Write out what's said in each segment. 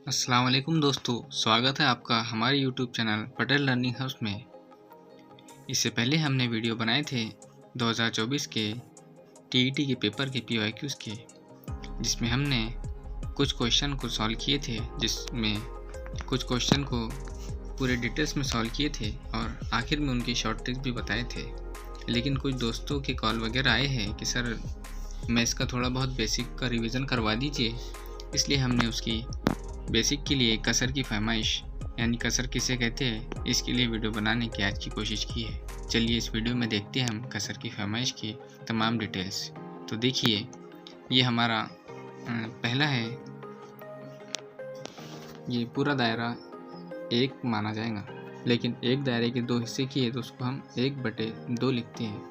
अस्सलाम वालेकुम दोस्तों, स्वागत है आपका हमारे YouTube channel Patel learning house में। इससे पहले हमने वीडियो बनाए थे 2024 के TET के पेपर के PYQs के, जिसमें हमने कुछ क्वेश्चन को सॉल्व किए थे, जिसमें कुछ क्वेश्चन को पूरे डिटेल्स में सॉल्व किए थे और आखिर में उनकी शॉर्ट ट्रिक्स भी बताए थे। लेकिन कुछ दोस्तों के कॉल वगैरह आए हैं कि सर मैं इसका थोड़ा बहुत बेसिक का रिवीजन करवा दीजिए, इसलिए हमने उसकी बेसिक के लिए कसर की फरमाइश यानी कसर किसे कहते हैं इसके लिए वीडियो बनाने की आज की कोशिश की है। चलिए इस वीडियो में देखते हैं हम कसर की फरमाइश की तमाम डिटेल्स। तो देखिए, ये हमारा पहला है। ये पूरा दायरा एक माना जाएगा, लेकिन एक दायरे के दो हिस्से किए तो उसको हम 1/2 लिखते हैं,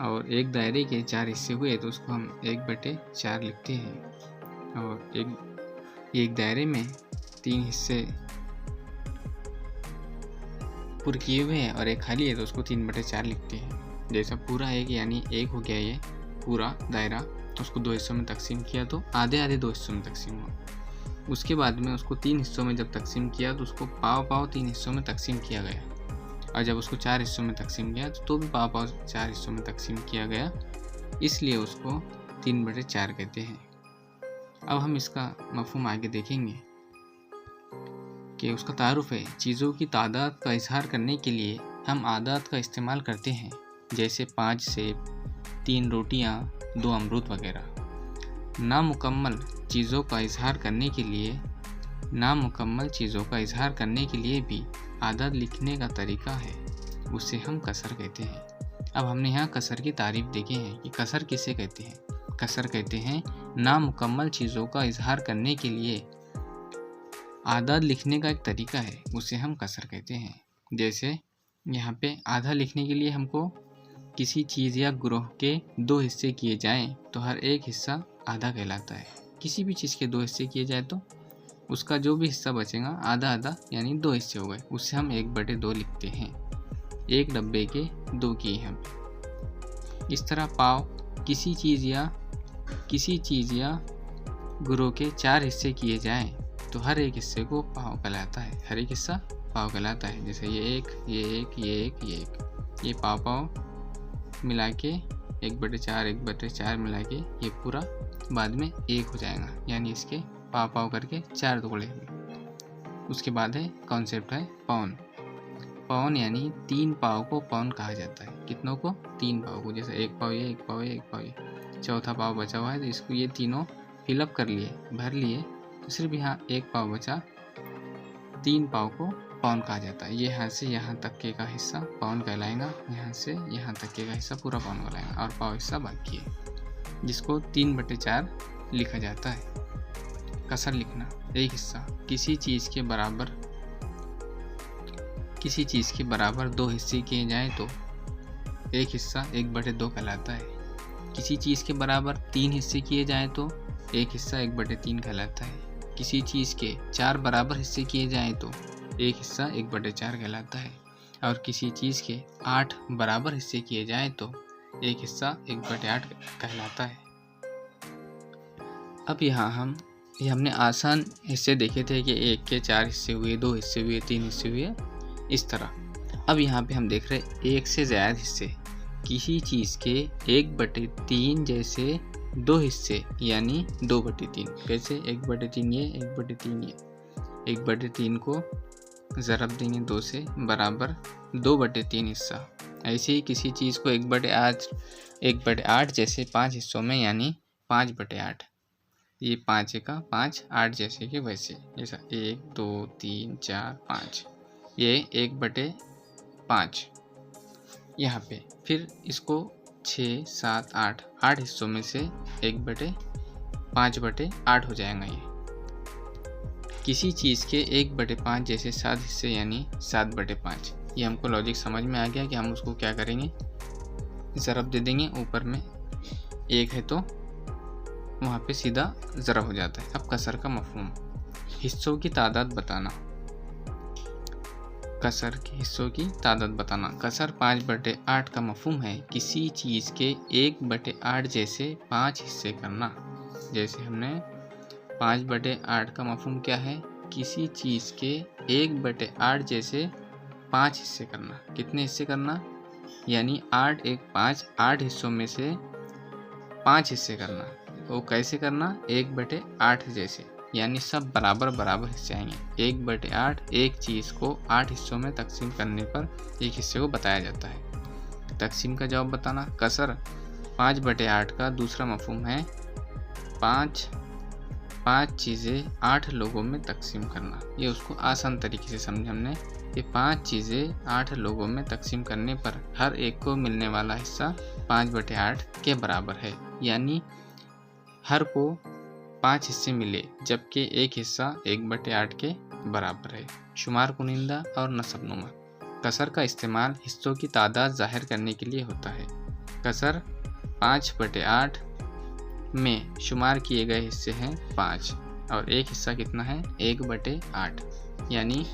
और एक दायरे के 4 हिस्से हुए तो उसको हम 1/4 लिखते हैं, और एक दायरे में 3 हिस्से पूरे किए हुए हैं और एक खाली है तो उसको 3/4 लिखते हैं। जैसा पूरा एक यानी एक हो गया ये पूरा दायरा, तो उसको 2 हिस्सों में तकसीम किया तो आधे आधे 2 हिस्सों में तकसीम हुआ। उसके बाद में उसको 3 हिस्सों में जब तकसीम किया तो उसको पाव 3 हिस्सों में तकसीम किया गया, और जब उसको 4 हिस्सों में तकसीम किया तो भी पाव 4 हिस्सों में तकसीम किया गया, इसलिए उसको 3/4 कहते हैं। अब हम इसका मफ़हूम आगे देखेंगे कि उसका तारुफ है। चीज़ों की तादाद का इजहार करने के लिए हम आदाद का इस्तेमाल करते हैं, जैसे 5 सेब, 3 रोटियां, 2 अमरूद वगैरह। नामुकम्मल चीज़ों का इजहार करने के लिए भी आदाद लिखने का तरीका है, उसे हम कसर कहते हैं। अब हमने यहाँ कसर की तारीफ देखे हैं कि कसर किसे कहते हैं। कसर कहते हैं नामुकम्मल चीज़ों का इजहार करने के लिए आदाद लिखने का एक तरीका है, उसे हम कसर कहते हैं। जैसे यहाँ पे आधा लिखने के लिए हमको किसी चीज़ या ग्रोह के 2 हिस्से किए जाएं तो हर एक हिस्सा आधा कहलाता है। किसी भी चीज़ के 2 हिस्से किए जाए तो उसका जो भी हिस्सा बचेगा आधा आधा यानी 2 हिस्से हो गए, उससे हम 1/2 लिखते हैं। एक डब्बे के 2 किए हम। इस तरह पाव किसी चीज़ या ग्रोह के 4 हिस्से किए जाएं तो हर एक हिस्से को पाव कहलाता है, हर एक हिस्सा पाव कहलाता है। जैसे ये पाव मिला के 1/4 मिला के ये पूरा बाद में 1 हो जाएगा, यानी इसके पाव करके 4 टुकड़े। उसके बाद है कॉन्सेप्ट है पौन यानी 3 पाव को पौन कहा जाता है। कितनों को? 3 पाव को। जैसे एक पाव ये, चौथा पाव बचा हुआ है तो इसको ये तीनों फिलअप कर लिए, भर लिए, तो सिर्फ यहाँ 1 पाव बचा। 3 पाव को पौन कहा जाता है। ये यहाँ से यहाँ तक के का हिस्सा पौन कहलाएगा, यहाँ से यहाँ तक के का हिस्सा पूरा पौन कहलाएगा, और पाव हिस्सा बाकी है, जिसको 3/4 लिखा जाता है। कसर लिखना, एक हिस्सा किसी चीज़ के बराबर 2 हिस्से किए जाएँ तो एक हिस्सा 1/2 कहलाता है। किसी चीज़ के बराबर 3 हिस्से किए जाएँ तो एक हिस्सा 1/3 कहलाता है। किसी चीज़ के 4 बराबर हिस्से किए जाएँ तो एक हिस्सा 1/4 कहलाता है, और किसी चीज़ के 8 बराबर हिस्से किए जाएँ तो एक हिस्सा 1/8 कहलाता है। अब यहाँ हमने आसान हिस्से देखे थे कि 1 के 4 हिस्से हुए, 2 हिस्से हुए, 3 हिस्से हुए, इस तरह। अब यहाँ पे हम देख रहे हैं 1 से ज़्यादा हिस्से। किसी चीज़ के 1/3 जैसे 2 हिस्से यानी 2/3। कैसे? 1/3 ये, 1/3 ये। 1/3 को ज़रब देंगे 2 से, बराबर 2/3 हिस्सा। ऐसे ही किसी चीज़ को 1/8 जैसे 5 हिस्सों में यानी 5/8। ये 5 का 5, 8 जैसे कि वैसे, जैसा 1 2 3 4 5, ये 1/5 यहाँ पे। फिर इसको 6 7 8 हिस्सों में से 1/5/8 हो जाएगा ये। किसी चीज़ के 1/5 जैसे 7 हिस्से यानी 7/5। ये हमको लॉजिक समझ में आ गया कि हम उसको क्या करेंगे, ज़रब दे देंगे। ऊपर में 1 है तो वहाँ पे सीधा ज़रब हो जाता है। अब कसर का मफ़हूम, हिस्सों की तादाद बताना। कसर के हिस्सों की तादाद बताना। कसर 5/8 का मफ़हूम है किसी चीज़ के 1/8 जैसे 5 हिस्से करना। जैसे हमने 5/8 का मफहूम क्या है? किसी चीज़ के 1/8 जैसे 5 हिस्से करना। कितने हिस्से करना? यानी 8 1 5, 8 हिस्सों में से 5 हिस्से करना। वो कैसे करना? 1/8 जैसे, यानी सब बराबर बराबर हिस्से आएंगे। 1/8 एक चीज़ को 8 हिस्सों में तकसीम करने पर एक हिस्से को बताया जाता है। तकसीम का जवाब बताना। कसर 5/8 का दूसरा मफहूम है 5 चीज़ें 8 लोगों में तकसीम करना। ये उसको आसान तरीके से समझे हमने। ये 5 चीज़ें 8 लोगों में तकसीम करने पर हर एक को मिलने वाला हिस्सा 5/8 के बराबर है, यानी हर को 5 हिस्से मिले, जबकि एक हिस्सा 1/8 के बराबर है। शुमार कुनिंदा और नसबनुमा। कसर का इस्तेमाल हिस्सों की तादाद जाहिर करने के लिए होता है। कसर 5/8 में शुमार किए गए हिस्से हैं 5 और एक हिस्सा कितना है? 1/8, यानी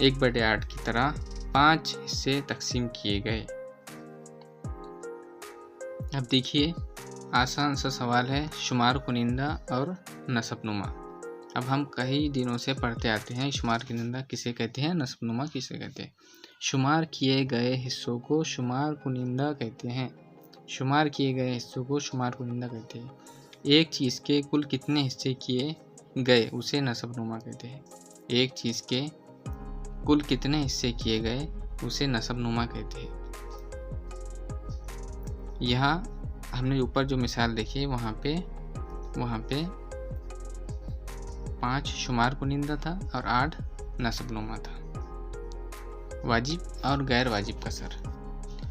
1/8 की तरह 5 हिस्से तकसीम किए गए। अब देखिए, आसान सा सवाल है, शुमार कुनिंदा और नसबनुमा। अब हम कई दिनों से पढ़ते आते हैं शुमार कुनिंदा किसे कहते हैं, नसबनुमा किसे कहते हैं। शुमार किए गए हिस्सों को शुमार कुनिंदा कहते हैं। शुमार किए गए हिस्सों को शुमार कुनिंदा कहते हैं। एक चीज़ के कुल कितने हिस्से किए गए उसे नसबनुमा कहते हैं। एक चीज़ के कुल कितने हिस्से किए गए उसे नसबनुमा कहते हैं। यहाँ हमने ऊपर जो मिसाल देखी वहाँ पे 5 शुमार कुनिंदा था और 8 नसबनुमा था। वाजिब और गैर वाजिब कसर।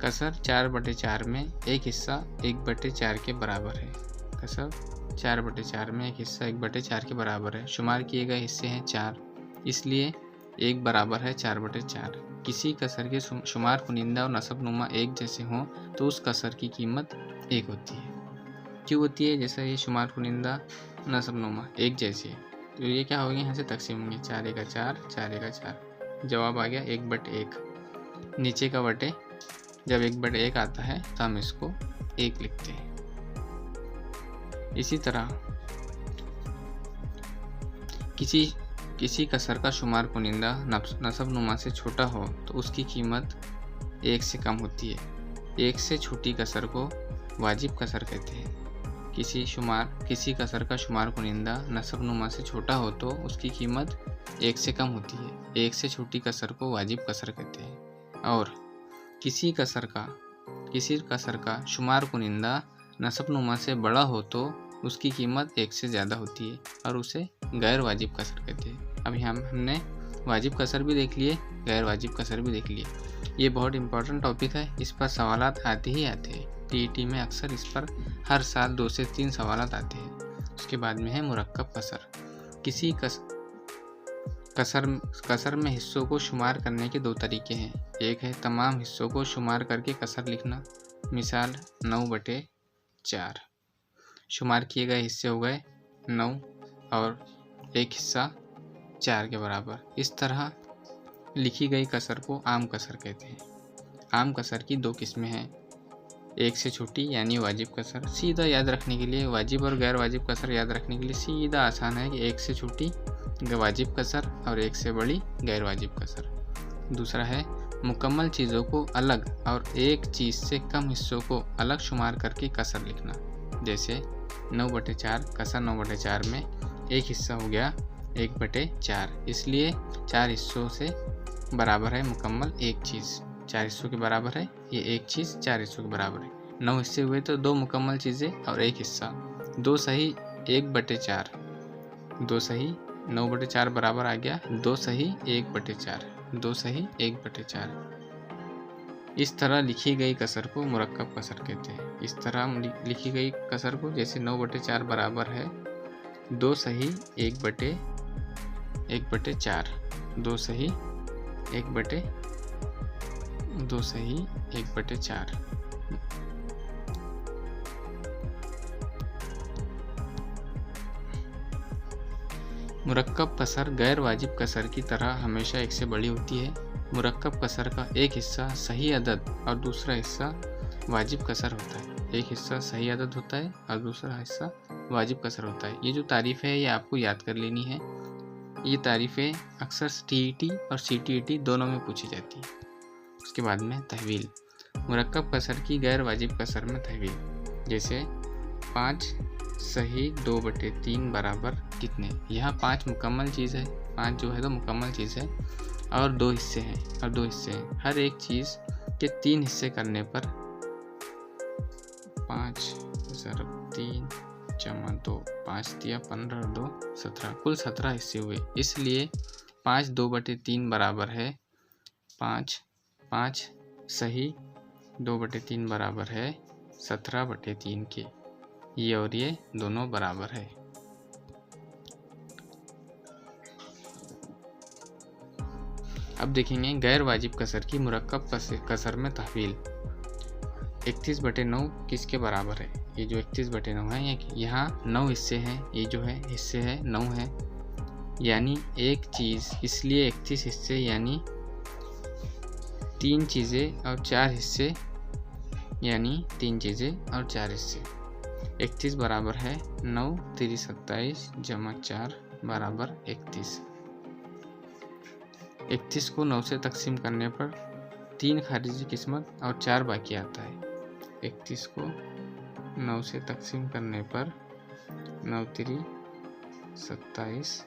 कसर 4/4 में एक हिस्सा 1/4 के बराबर है। कसर 4/4 में एक हिस्सा 1/4 के बराबर है। शुमार किए गए हिस्से हैं 4, इसलिए 1 बराबर है 4/4। किसी कसर के शुमार कुनिंदा और नसबनुमा एक जैसे हों तो उस कसर की कीमत 1 होती है। क्यों होती है? जैसा ये शुमार कुनिंदा नसबनुमा एक जैसे है तो ये क्या होंगे? यहाँ से तकसीम होंगे 4 1 4, 4 1 4। जवाब आ गया 1/1। नीचे का बटे जब 1/1 आता है तो हम इसको 1 लिखते हैं। इसी तरह किसी कसर का शुमार कुनिंदा नसबनुमा से छोटा हो तो उसकी कीमत 1 से कम होती है। 1 से छोटी कसर को वाजिब कसर कहते हैं। किसी कसर का शुमार कुनिंदा नसबनुमा से छोटा हो तो उसकी कीमत 1 से कम होती है। 1 से छोटी कसर को वाजिब कसर कहते हैं। और किसी कसर का शुमार कुनिंदा नसबनुमा से बड़ा हो तो उसकी कीमत 1 से ज़्यादा होती है और उसे गैर वाजिब कसर कहते हैं। अभी हमने वाजिब कसर भी देख लिए, गैर वाजिब कसर भी देख लिए। ये बहुत इंपॉर्टेंट टॉपिक है, इस पर सवालात आते ही आते हैं। टीईटी में अक्सर इस पर हर साल 2 से 3 सवालात आते हैं। उसके बाद में है मुरक्कब कसर। किसी कसर में हिस्सों को शुमार करने के 2 तरीके हैं। एक है तमाम हिस्सों को शुमार करके कसर लिखना। मिसाल 9/4। शुमार किए गए हिस्से हो गए 9 और एक हिस्सा 4 के बराबर। इस तरह लिखी गई कसर को आम कसर कहते हैं। आम कसर की 2 किस्में हैं, 1 से छोटी यानी वाजिब कसर। सीधा याद रखने के लिए, वाजिब और गैर वाजिब कसर याद रखने के लिए सीधा आसान है कि 1 से छोटी वाजिब कसर और 1 से बड़ी गैर वाजिब कसर। दूसरा है मुकम्मल चीज़ों को अलग और एक चीज़ से कम हिस्सों को अलग शुमार करके कसर लिखना। जैसे 9/4, कसर 9/4 में एक हिस्सा हो गया 1/4, इसलिए 4 हिस्सों से बराबर है मुकम्मल एक चीज़। 4 हिस्सों के बराबर है ये एक चीज़, 4 हिस्सों के बराबर है। 9 हिस्से हुए तो 2 मुकम्मल चीज़ें और एक हिस्सा। 2 सही 1/4, 2 सही 9/4 बराबर आ गया 2 सही 1/4, 2 सही 1/4। इस तरह लिखी गई कसर को मुरक्कब कसर कहते हैं। इस तरह लिखी गई कसर को, जैसे 9/4 बराबर है 2 सही 1/4, 2 सही 1/4। मुरक्कब कसर गैर वाजिब कसर की तरह हमेशा 1 से बड़ी होती है। मुरक्कब कसर का एक हिस्सा सही अदद और दूसरा हिस्सा वाजिब कसर होता है। एक हिस्सा सही अदद होता है और दूसरा हिस्सा वाजिब कसर होता है। ये जो तारीफ है ये आपको याद कर लेनी है। ये तारीफ़ें अक्सर TET और CTET दोनों में पूछी जाती है। उसके बाद में तहवील, मुरक्कब कसर की गैर वाजिब कसर में तहवील, जैसे 5 सही 2/3 बराबर कितने। यहाँ 5 मुकम्मल चीज़ है, 5 जो है तो मुकम्मल चीज़ है और 2 हिस्से हैं हर एक चीज़ के 3 हिस्से करने पर 5 ज़रब 3 जमा 2, 5 दिया 15 और 2 17, कुल 17 हिस्से हुए। इसलिए 5 2/3 बराबर है 5 सही 2/3 बराबर है 17/3 के। ये और ये दोनों बराबर है। अब देखेंगे गैर वाजिब कसर की मुरक्कब कसर में तहवील। 31/9 किसके बराबर है। ये जो 31/9 है यहाँ 9 हिस्से हैं, ये जो है हिस्से है 9 है, यानी एक चीज़, इसलिए 31 हिस्से यानी 3 चीज़ें और 4 हिस्से, यानी 3 चीज़ें और 4 हिस्से। 31 बराबर है 9 3 27 जमा 4 बराबर 31। 31 को 9 से तकसीम करने पर 3 खारिजी किस्मत और 4 बाकी आता है। 31 को 9 से तकसीम करने पर 9 3 27,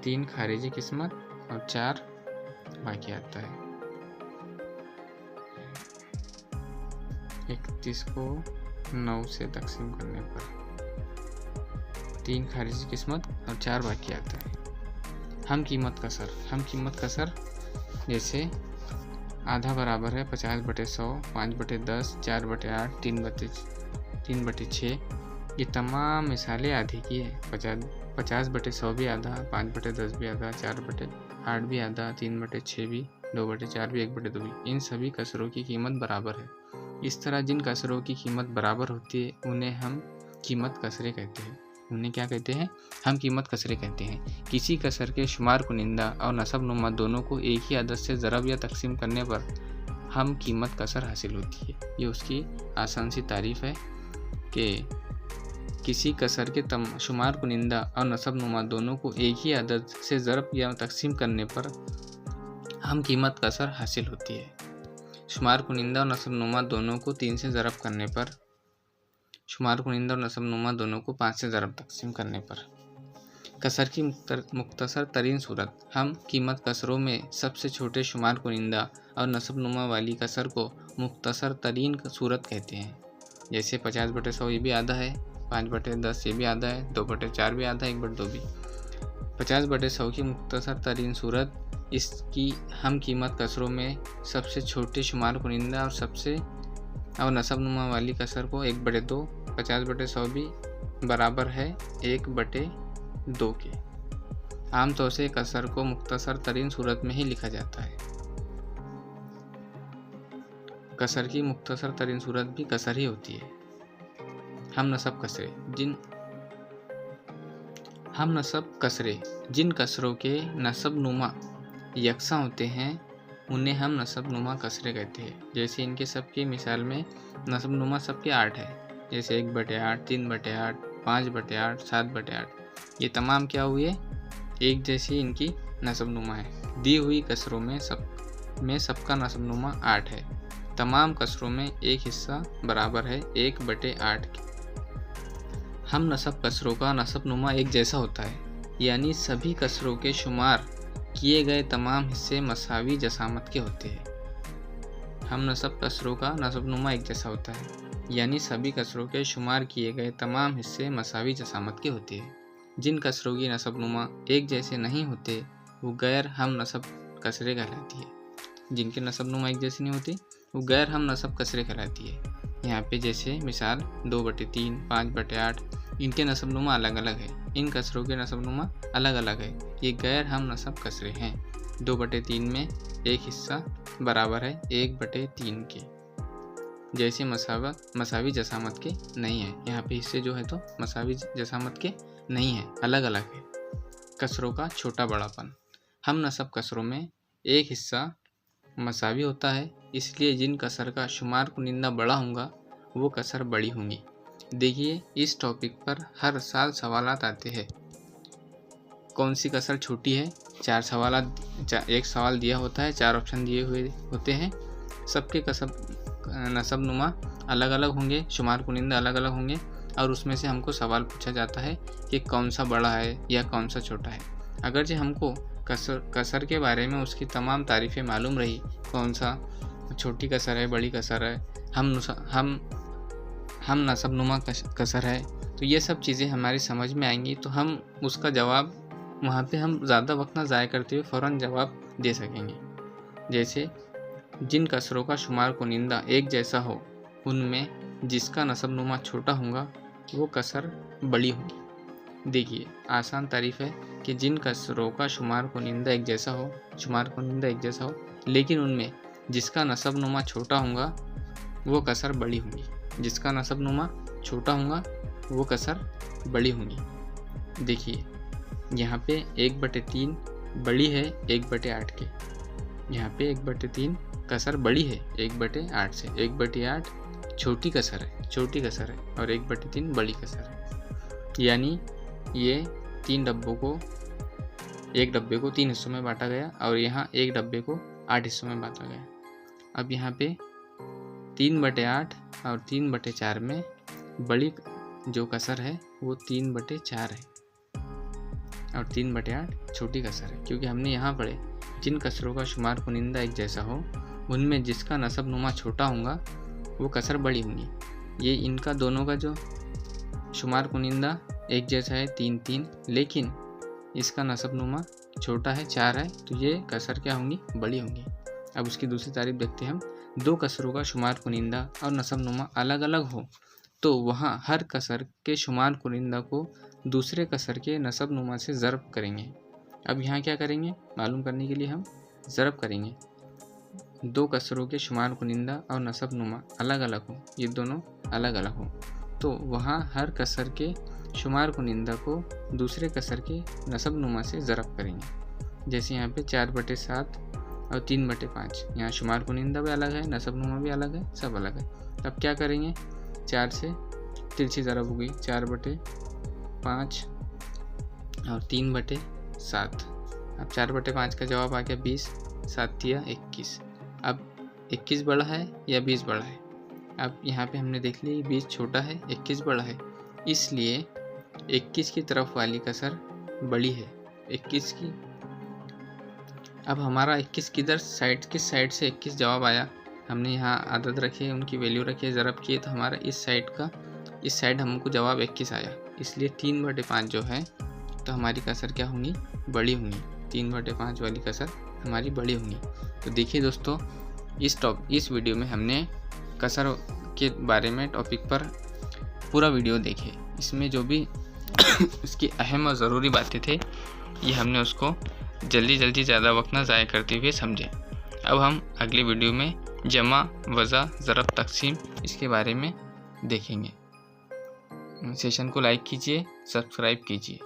3 खारिजी किस्मत और 4 बाकी आता है। 31 को 9 से तकसीम करने पर 3 खारिजी किस्मत और 4 बाकी आता है। हम कीमत कसर जैसे आधा बराबर है 50/100, 5/10, 4/8, 3/6। ये तमाम मिसालें आधे की है। 50/100 भी आधा, 5/10 भी आधा, 4/8 भी आधा, 3/6 भी, 2/4 भी, 1/2 भी। इन सभी कसरों की कीमत बराबर है। इस तरह जिन कसरों की कीमत बराबर होती है उन्हें हम कीमत कसरे कहते हैं। उन्हें क्या कहते हैं? हम कीमत कसरे कहते हैं। किसी कसर के शुमार कुनिंदा और नसब नुमा दोनों को एक ही आदत से ज़रब या तकसीम करने पर हम कीमत कसर हासिल होती है। ये उसकी आसान सी तारीफ़ है कि किसी कसर के शुमार कुनिंदा और नसब नुमा दोनों को एक ही आदत से ज़रब या तकसीम करने पर हम कीमत कसर हासिल होती है। शुमार कुनिंदा और नसब नुमा दोनों को 3 से ज़रब करने पर, शुमार कुनिंदा और नसब नुमा दोनों को 5 से ज़रब तकसीम करने पर। कसर की मुख्तसर तरीन सूरत, हम कीमत कसरों में सबसे छोटे शुमार कुनिंदा और नसब नुमा वाली कसर को मुख्तसर तरीन सूरत कहते हैं। जैसे 50/100 ये भी आधा है, 5/10 ये भी आधा है, 2/4 भी आधा है, 1/2 भी। 50/100 की मुख्तसर तरीन सूरत, इसकी हम कीमत कसरों में सबसे छोटे शुमार कुनिंदा और नसब नुमा वाली कसर को 1/2, 50/100 भी बराबर है 1/2 के। आमतौर से कसर को मुख्तसर तरीन सूरत में ही लिखा जाता है। कसर की मुख्तसर तरीन सूरत भी कसर ही होती है। हम नसब कसरे, जिन कसरों के नसब नुमा यकसा होते हैं उन्हें हम नसब नुमा कसरे कहते हैं। जैसे इनके सब की मिसाल में नसब नुमा सबके 8 है, जैसे 1/8, 3/8, 5/8, 7/8। ये तमाम क्या हुए? एक जैसी इनकी नसब नुमा है। दी हुई कसरों में सबका नसब नुमा 8 है। तमाम कसरों में एक हिस्सा बराबर है 1/8 के। हम नसब कसरों का नसब नुमा एक जैसा होता है, यानी सभी कसरों के शुमार किए गए तमाम हिस्से मसावी जसामत के होते हैं। हम नसब कसरों का नसब नुमा एक जैसा होता है, यानी सभी कसरों के शुमार किए गए तमाम हिस्से मसावी जसामत के होते हैं। जिन कसरों की नसब नुमा एक जैसे नहीं होते वो गैर हम नसब कसरे कहलाती है। जिनके नसब नुमा एक जैसे नहीं होती वो गैर हम नसब कसरे कहलाती है। यहाँ पे जैसे मिसाल 2/3, 5/8, इनके नसब नुमा अलग अलग है। इन कसरों के नसब नुमा अलग अलग है। ये गैर हम नसब कसरे हैं। 2/3 में एक हिस्सा बराबर है 1/3 के। जैसे मसावी जसामत के नहीं है। यहाँ पे हिस्से जो है तो मसावी जसामत के नहीं है, अलग अलग है। कसरों का छोटा बड़ापन, हम नसब कसरों में एक हिस्सा मसावी होता है, इसलिए जिन कसर का शुमार कुनिंदा बड़ा होगा वो कसर बड़ी होंगी। देखिए इस टॉपिक पर हर साल सवालात आते हैं। कौन सी कसर छोटी है? 4 सवालात, एक सवाल दिया होता है, 4 ऑप्शन दिए हुए होते हैं। सबके नसब नुमा अलग अलग होंगे, शुमार कुनिंदा अलग अलग होंगे और उसमें से हमको सवाल पूछा जाता है कि कौन सा बड़ा है या कौन सा छोटा है। अगर जो हमको कसर के बारे में उसकी तमाम तारीफ़ें मालूम रही, कौन सा छोटी कसर है, बड़ी कसर है, हम नसब नुमा कसर है, तो ये सब चीज़ें हमारी समझ में आएंगी, तो हम उसका जवाब वहाँ पे हम ज़्यादा वक्त ना ज़ाया करते हुए फ़ौरन जवाब दे सकेंगे। जैसे जिन कसरों का शुमार कुनिंदा एक जैसा हो, उनमें जिसका नसब नुमा छोटा होगा वो कसर बड़ी होगी। देखिए आसान तारीफ है कि जिन कसरों का शुमार कुनिंदा एक जैसा हो, लेकिन उनमें जिसका नसब नुमा छोटा होगा वो कसर बड़ी होगी। जिसका नसब नुमा छोटा होगा वो कसर बड़ी होगी। देखिए यहाँ पे 1/3 बड़ी है 1/8 के। यहाँ पे 1/3 कसर बड़ी है 1/8 से। 1/8 छोटी कसर है और 1/3 बड़ी कसर है। यानी ये 3 डब्बों को, एक डब्बे को 3 हिस्सों में बांटा गया और यहाँ एक डब्बे को 8 हिस्सों में बांटा गया। अब यहाँ पे 3/8 और 3/4 में बड़ी जो कसर है वो 3/4 है और 3/8 छोटी कसर है, क्योंकि हमने यहाँ पढ़े जिन कसरों का शुमार कुनिंदा एक जैसा हो, उनमें जिसका नसब नुमा छोटा होगा वो कसर बड़ी होंगी। ये इनका दोनों का जो शुमार कुनिंदा एक जैसा है 3-3, लेकिन इसका नसब नुमा छोटा है 4 है, तो ये कसर क्या होंगी? बड़ी होंगी। अब उसकी दूसरी तारीफ देखते हैं हम। 2 कसरों का शुमार कुनिंदा और नसब नुमा अलग अलग हो तो वहाँ हर कसर के शुमार कुनिंदा को दूसरे कसर के नसब नुमा से ज़रब करेंगे। अब यहाँ क्या करेंगे मालूम करने के लिए हम ज़रब करेंगे। 2 कसरों के शुमार कुनिंदा और नसब नुमा अलग अलग हो, ये दोनों अलग अलग हो, तो वहाँ हर कसर के शुमार कुनिंदा को दूसरे कसर के नसब नुमा से ज़रब करेंगे। जैसे यहाँ पे 4/7 और 3/5, यहाँ शुमार कुनिंदा भी अलग है, नसब नुमा भी अलग है, सब अलग है। तब क्या करेंगे? 4 से तिरछी ज़रब होगी 4/5 और 3/7। अब 4/5 का जवाब आ गया 20, 7 या 21। अब 21 बड़ा है या 20 बड़ा है? अब यहाँ पे हमने देख लिया 20 छोटा है 21 बड़ा है, इसलिए 21 की तरफ वाली कसर बड़ी है 21 की। अब हमारा 21 किस साइड से 21 जवाब आया, हमने यहाँ आदत रखी है, उनकी वैल्यू रखी है, ज़रब किए, तो हमारा इस साइड हमको जवाब 21 आया, इसलिए 3/5 जो है तो हमारी कसर क्या होंगी? बड़ी होंगी। 3/5 वाली कसर हमारी बड़ी होंगी। तो देखिए दोस्तों, इस वीडियो में हमने कसर के बारे में टॉपिक पर पूरा वीडियो देखे। इसमें जो भी इसकी अहम और ज़रूरी बातें थे, ये हमने उसको जल्दी ज़्यादा वक्त ना ज़ाया करते हुए समझे। अब हम अगले वीडियो में जमा, वज़ा, ज़रब, तक़सीम इसके बारे में देखेंगे। सेशन को लाइक कीजिए, सब्सक्राइब कीजिए।